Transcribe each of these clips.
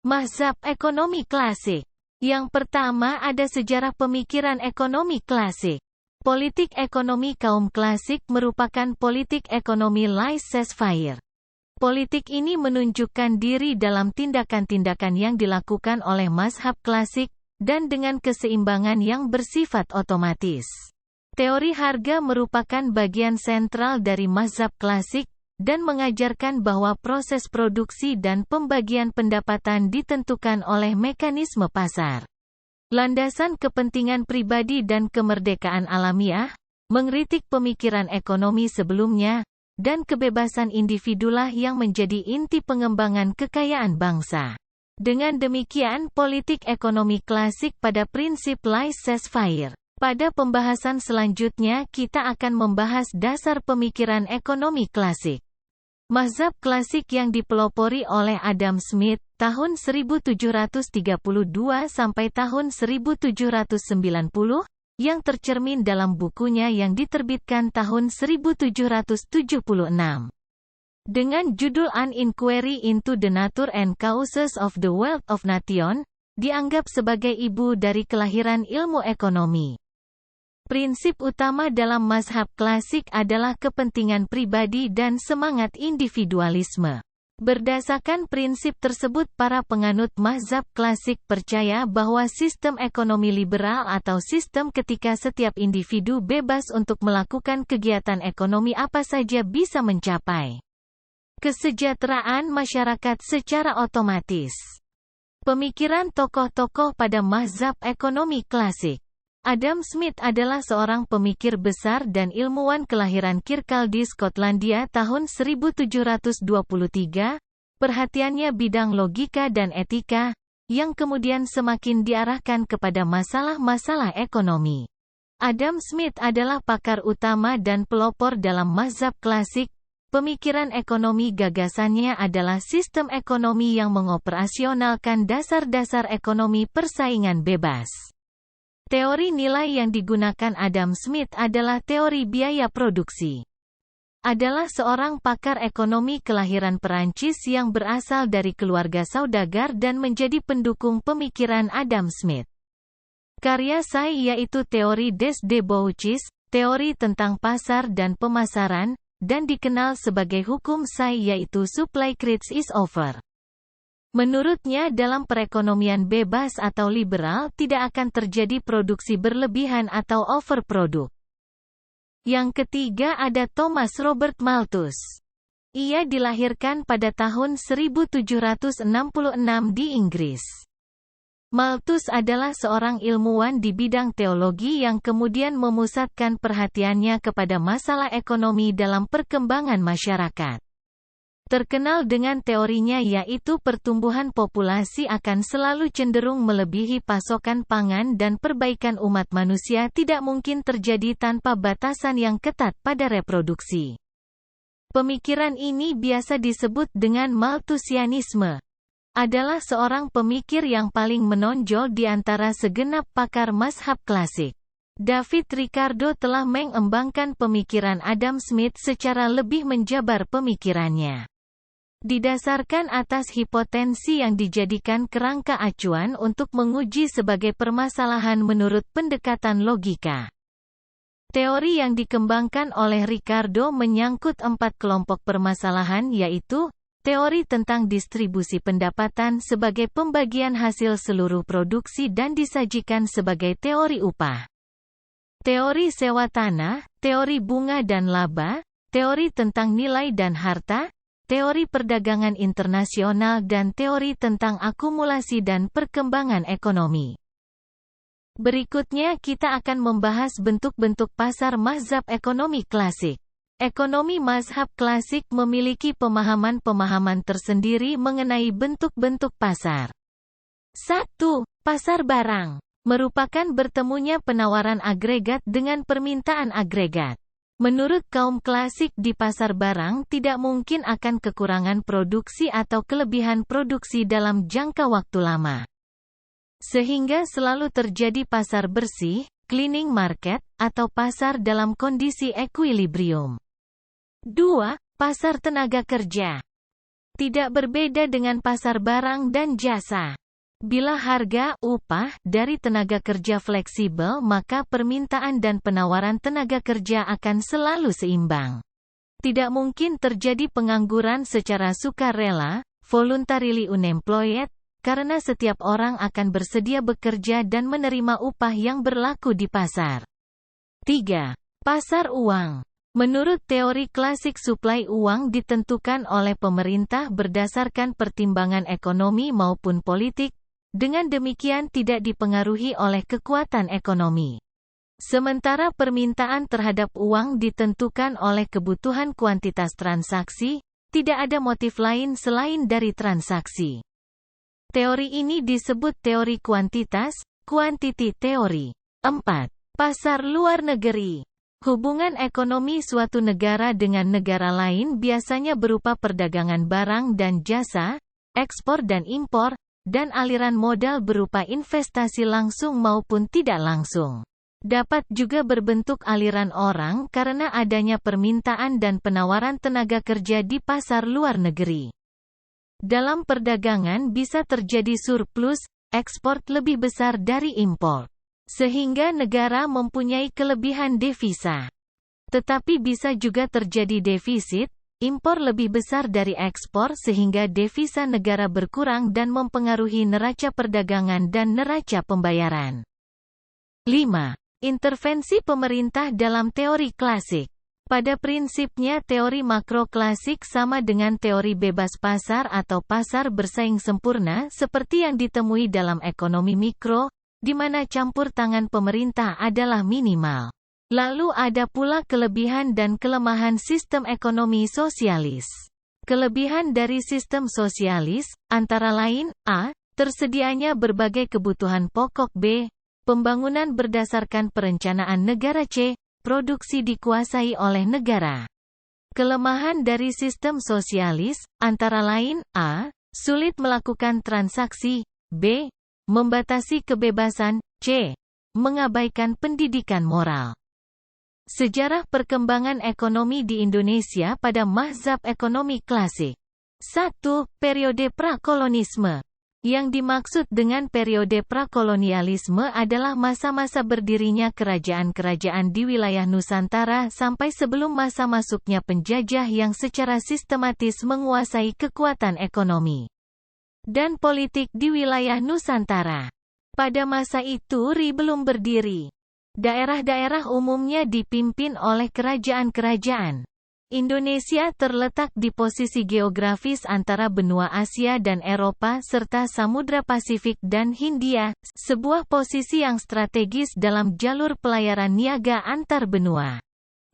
Mazhab ekonomi klasik. Yang pertama ada sejarah pemikiran ekonomi klasik. Politik ekonomi kaum klasik merupakan politik ekonomi laissez-faire. Politik ini menunjukkan diri dalam tindakan-tindakan yang dilakukan oleh mazhab klasik, dan dengan keseimbangan yang bersifat otomatis. Teori harga merupakan bagian sentral dari mazhab klasik, dan mengajarkan bahwa proses produksi dan pembagian pendapatan ditentukan oleh mekanisme pasar. Landasan kepentingan pribadi dan kemerdekaan alamiah, mengkritik pemikiran ekonomi sebelumnya, dan kebebasan individulah yang menjadi inti pengembangan kekayaan bangsa. Dengan demikian politik ekonomi klasik pada prinsip laissez-faire. Pada pembahasan selanjutnya kita akan membahas dasar pemikiran ekonomi klasik. Mazhab klasik yang dipelopori oleh Adam Smith, tahun 1732 sampai tahun 1790, yang tercermin dalam bukunya yang diterbitkan tahun 1776. Dengan judul An Inquiry into the Nature and Causes of the Wealth of Nations, dianggap sebagai ibu dari kelahiran ilmu ekonomi. Prinsip utama dalam mazhab klasik adalah kepentingan pribadi dan semangat individualisme. Berdasarkan prinsip tersebut para penganut mazhab klasik percaya bahwa sistem ekonomi liberal atau sistem ketika setiap individu bebas untuk melakukan kegiatan ekonomi apa saja bisa mencapai kesejahteraan masyarakat secara otomatis. Pemikiran tokoh-tokoh pada mazhab ekonomi klasik. Adam Smith adalah seorang pemikir besar dan ilmuwan kelahiran Kirkcaldy, Skotlandia tahun 1723. Perhatiannya bidang logika dan etika, yang kemudian semakin diarahkan kepada masalah-masalah ekonomi. Adam Smith adalah pakar utama dan pelopor dalam mazhab klasik. Pemikiran ekonomi gagasannya adalah sistem ekonomi yang mengoperasionalkan dasar-dasar ekonomi persaingan bebas. Teori nilai yang digunakan Adam Smith adalah teori biaya produksi. Adalah seorang pakar ekonomi kelahiran Perancis yang berasal dari keluarga saudagar dan menjadi pendukung pemikiran Adam Smith. Karya Say yaitu teori des débauches, teori tentang pasar dan pemasaran, dan dikenal sebagai hukum Say yaitu supply creates is offer. Menurutnya dalam perekonomian bebas atau liberal tidak akan terjadi produksi berlebihan atau overproduk. Yang ketiga ada Thomas Robert Malthus. Ia dilahirkan pada tahun 1766 di Inggris. Malthus adalah seorang ilmuwan di bidang teologi yang kemudian memusatkan perhatiannya kepada masalah ekonomi dalam perkembangan masyarakat. Terkenal dengan teorinya yaitu pertumbuhan populasi akan selalu cenderung melebihi pasokan pangan dan perbaikan umat manusia tidak mungkin terjadi tanpa batasan yang ketat pada reproduksi. Pemikiran ini biasa disebut dengan Malthusianisme. Adalah seorang pemikir yang paling menonjol di antara segenap pakar mazhab klasik. David Ricardo telah mengembangkan pemikiran Adam Smith secara lebih menjabar pemikirannya. Didasarkan atas hipotensi yang dijadikan kerangka acuan untuk menguji sebagai permasalahan menurut pendekatan logika. Teori yang dikembangkan oleh Ricardo menyangkut 4 kelompok permasalahan yaitu, teori tentang distribusi pendapatan sebagai pembagian hasil seluruh produksi dan disajikan sebagai teori upah. Teori sewa tanah, teori bunga dan laba, teori tentang nilai dan harta, teori perdagangan internasional dan teori tentang akumulasi dan perkembangan ekonomi. Berikutnya kita akan membahas bentuk-bentuk pasar mazhab ekonomi klasik. Ekonomi mazhab klasik memiliki pemahaman-pemahaman tersendiri mengenai bentuk-bentuk pasar. 1. Pasar barang merupakan bertemunya penawaran agregat dengan permintaan agregat. Menurut kaum klasik di pasar barang tidak mungkin akan kekurangan produksi atau kelebihan produksi dalam jangka waktu lama. Sehingga selalu terjadi pasar bersih, cleaning market, atau pasar dalam kondisi equilibrium. 2. Pasar tenaga kerja. Tidak berbeda dengan pasar barang dan jasa. Bila harga, upah, dari tenaga kerja fleksibel maka permintaan dan penawaran tenaga kerja akan selalu seimbang. Tidak mungkin terjadi pengangguran secara sukarela, voluntarily unemployed, karena setiap orang akan bersedia bekerja dan menerima upah yang berlaku di pasar. 3. Pasar uang. Menurut teori klasik suplai uang ditentukan oleh pemerintah berdasarkan pertimbangan ekonomi maupun politik, dengan demikian tidak dipengaruhi oleh kekuatan ekonomi. Sementara permintaan terhadap uang ditentukan oleh kebutuhan kuantitas transaksi, tidak ada motif lain selain dari transaksi. Teori ini disebut teori kuantitas, quantity theory. 4. Pasar luar negeri. Hubungan ekonomi suatu negara dengan negara lain biasanya berupa perdagangan barang dan jasa, ekspor dan impor, dan aliran modal berupa investasi langsung maupun tidak langsung. Dapat juga berbentuk aliran orang karena adanya permintaan dan penawaran tenaga kerja di pasar luar negeri. Dalam perdagangan bisa terjadi surplus, ekspor lebih besar dari impor. Sehingga negara mempunyai kelebihan devisa. Tetapi bisa juga terjadi defisit, impor lebih besar dari ekspor sehingga devisa negara berkurang dan mempengaruhi neraca perdagangan dan neraca pembayaran. 5. Intervensi pemerintah dalam teori klasik. Pada prinsipnya teori makro klasik sama dengan teori bebas pasar atau pasar bersaing sempurna seperti yang ditemui dalam ekonomi mikro, di mana campur tangan pemerintah adalah minimal. Lalu ada pula kelebihan dan kelemahan sistem ekonomi sosialis. Kelebihan dari sistem sosialis, antara lain, a. Tersedianya berbagai kebutuhan pokok. B. Pembangunan berdasarkan perencanaan negara. C. Produksi dikuasai oleh negara. Kelemahan dari sistem sosialis, antara lain, a. Sulit melakukan transaksi. B. Membatasi kebebasan. C. Mengabaikan pendidikan moral. Sejarah perkembangan ekonomi di Indonesia pada mazhab ekonomi klasik. 1. Periode prakolonisme. Yang dimaksud dengan periode prakolonialisme adalah masa-masa berdirinya kerajaan-kerajaan di wilayah Nusantara sampai sebelum masa masuknya penjajah yang secara sistematis menguasai kekuatan ekonomi dan politik di wilayah Nusantara. Pada masa itu RI belum berdiri. Daerah-daerah umumnya dipimpin oleh kerajaan-kerajaan. Indonesia terletak di posisi geografis antara benua Asia dan Eropa serta Samudra Pasifik dan Hindia, sebuah posisi yang strategis dalam jalur pelayaran niaga antar benua.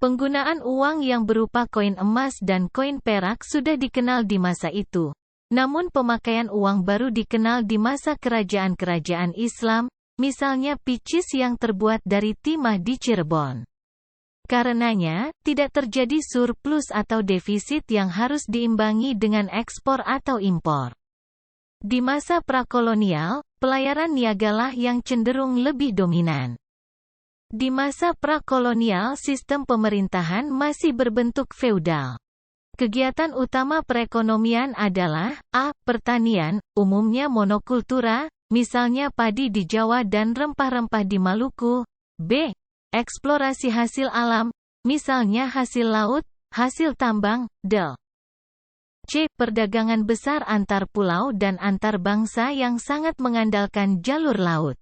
Penggunaan uang yang berupa koin emas dan koin perak sudah dikenal di masa itu. Namun pemakaian uang baru dikenal di masa kerajaan-kerajaan Islam, misalnya picis yang terbuat dari timah di Cirebon. Karenanya, tidak terjadi surplus atau defisit yang harus diimbangi dengan ekspor atau impor. Di masa prakolonial, pelayaran niagalah yang cenderung lebih dominan. Di masa prakolonial sistem pemerintahan masih berbentuk feudal. Kegiatan utama perekonomian adalah a. Pertanian, umumnya monokultura, misalnya padi di Jawa dan rempah-rempah di Maluku. B. Eksplorasi hasil alam, misalnya hasil laut, hasil tambang. D. C. Perdagangan besar antar pulau dan antar bangsa yang sangat mengandalkan jalur laut.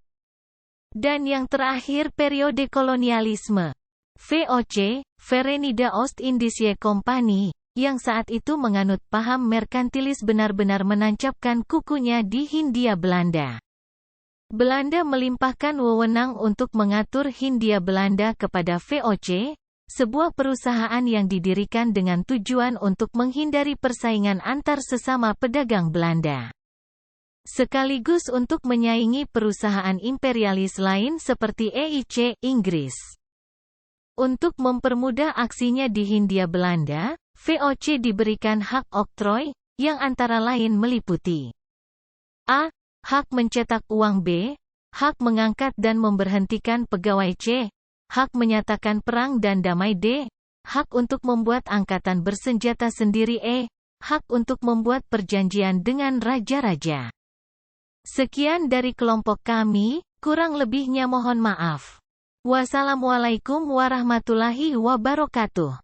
Dan yang terakhir periode kolonialisme. VOC, Verenigde Oost-Indische Compagnie, yang saat itu menganut paham merkantilis benar-benar menancapkan kukunya di Hindia Belanda. Belanda melimpahkan wewenang untuk mengatur Hindia Belanda kepada VOC, sebuah perusahaan yang didirikan dengan tujuan untuk menghindari persaingan antar sesama pedagang Belanda. Sekaligus untuk menyaingi perusahaan imperialis lain seperti EIC, Inggris. Untuk mempermudah aksinya di Hindia Belanda, VOC diberikan hak oktroy, yang antara lain meliputi a. Hak mencetak uang. B. Hak mengangkat dan memberhentikan pegawai. C. Hak menyatakan perang dan damai. D. Hak untuk membuat angkatan bersenjata sendiri. E. hak untuk membuat perjanjian dengan raja-raja. Sekian dari kelompok kami, kurang lebihnya mohon maaf. Wassalamualaikum warahmatullahi wabarakatuh.